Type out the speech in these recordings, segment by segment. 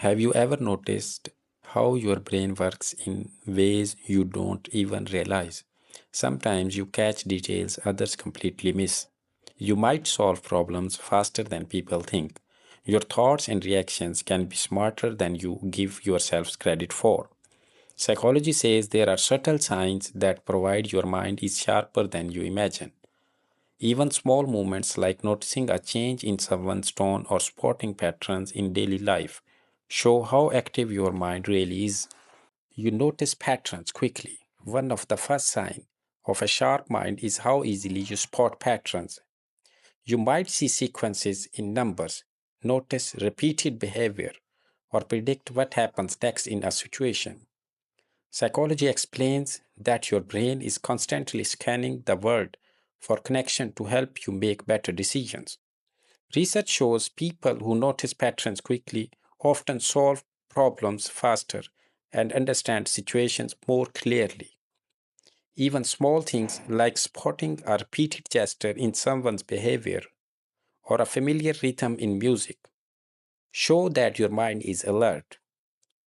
Have you ever noticed how your brain works in ways you don't even realize? Sometimes you catch details others completely miss. You might solve problems faster than people think. Your thoughts and reactions can be smarter than you give yourselves credit for. Psychology says there are subtle signs that provide your mind is sharper than you imagine. Even small movements like noticing a change in someone's tone or spotting patterns in daily life show how active your mind really is. You notice patterns quickly. One of the first signs of a sharp mind is how easily you spot patterns. You might see sequences in numbers, notice repeated behavior, or predict what happens next in a situation. Psychology explains that your brain is constantly scanning the world for connection to help you make better decisions. Research shows people who notice patterns quickly often solve problems faster and understand situations more clearly. Even small things like spotting a repeated gesture in someone's behavior or a familiar rhythm in music show that your mind is alert.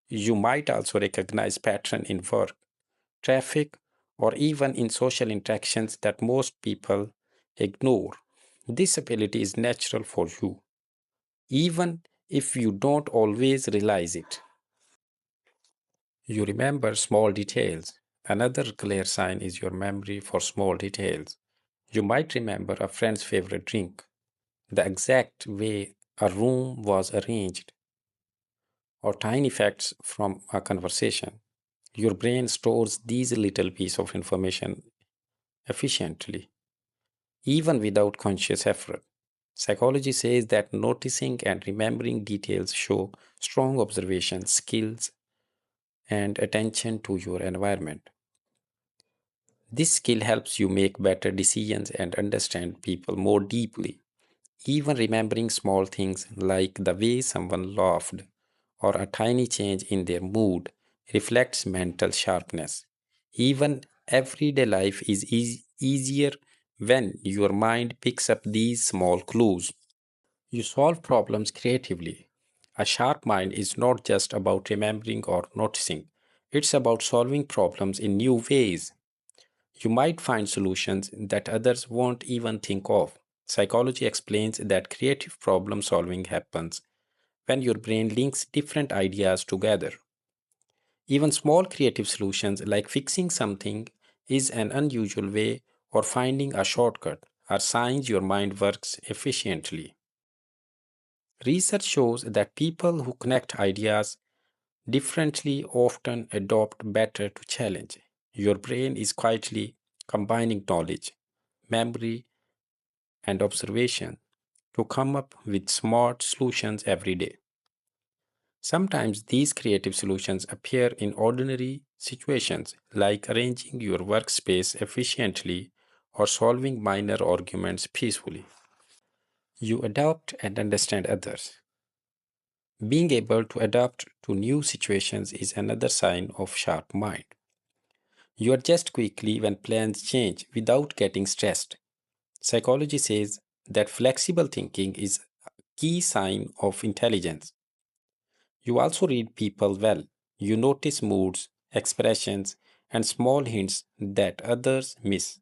You might also recognize pattern in work, traffic, or even in social interactions that most people ignore. This ability is natural for you, even if you don't always realize it. You remember small details. Another clear sign is your memory for small details. You might remember a friend's favorite drink, the exact way a room was arranged, or tiny facts from a conversation. Your brain stores these little pieces of information efficiently, even without conscious effort. Psychology says that noticing and remembering details show strong observation skills and attention to your environment. This skill helps you make better decisions and understand people more deeply. Even remembering small things like the way someone laughed or a tiny change in their mood reflects mental sharpness. Even everyday life is easier when your mind picks up these small clues. You solve problems creatively. A sharp mind is not just about remembering or noticing, it's about solving problems in new ways. You might find solutions that others won't even think of. Psychology explains that creative problem solving happens when your brain links different ideas together. Even small creative solutions like fixing something is an unusual way or finding a shortcut are signs your mind works efficiently. Research shows that people who connect ideas differently often adopt better to challenge. Your brain is quietly combining knowledge, memory, and observation to come up with smart solutions every day. Sometimes these creative solutions appear in ordinary situations like arranging your workspace efficiently or solving minor arguments peacefully. You adapt and understand others. Being able to adapt to new situations is another sign of sharp mind. You adjust quickly when plans change without getting stressed. Psychology says that flexible thinking is a key sign of intelligence. You also read people well. You notice moods, expressions, and small hints that others miss.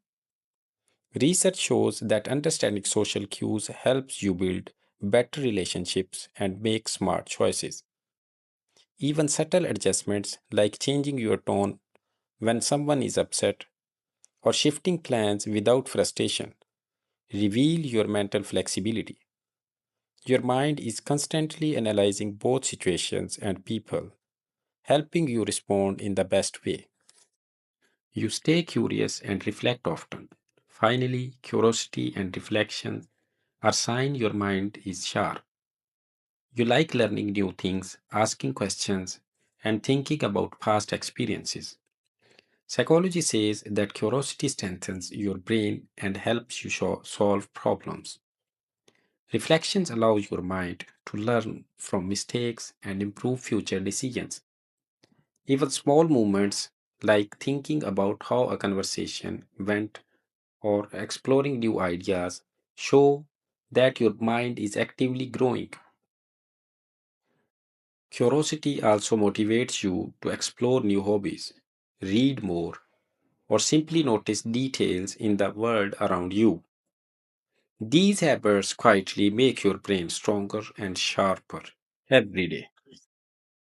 Research shows that understanding social cues helps you build better relationships and make smart choices. Even subtle adjustments like changing your tone when someone is upset or shifting plans without frustration reveal your mental flexibility. Your mind is constantly analyzing both situations and people, helping you respond in the best way. You stay curious and reflect often. Finally, curiosity and reflection are signs your mind is sharp. You like learning new things, asking questions, and thinking about past experiences. Psychology says that curiosity strengthens your brain and helps you solve problems. Reflections allow your mind to learn from mistakes and improve future decisions. Even small movements like thinking about how a conversation went or exploring new ideas show that your mind is actively growing. Curiosity also motivates you to explore new hobbies, read more, or simply notice details in the world around you. These habits quietly make your brain stronger and sharper every day.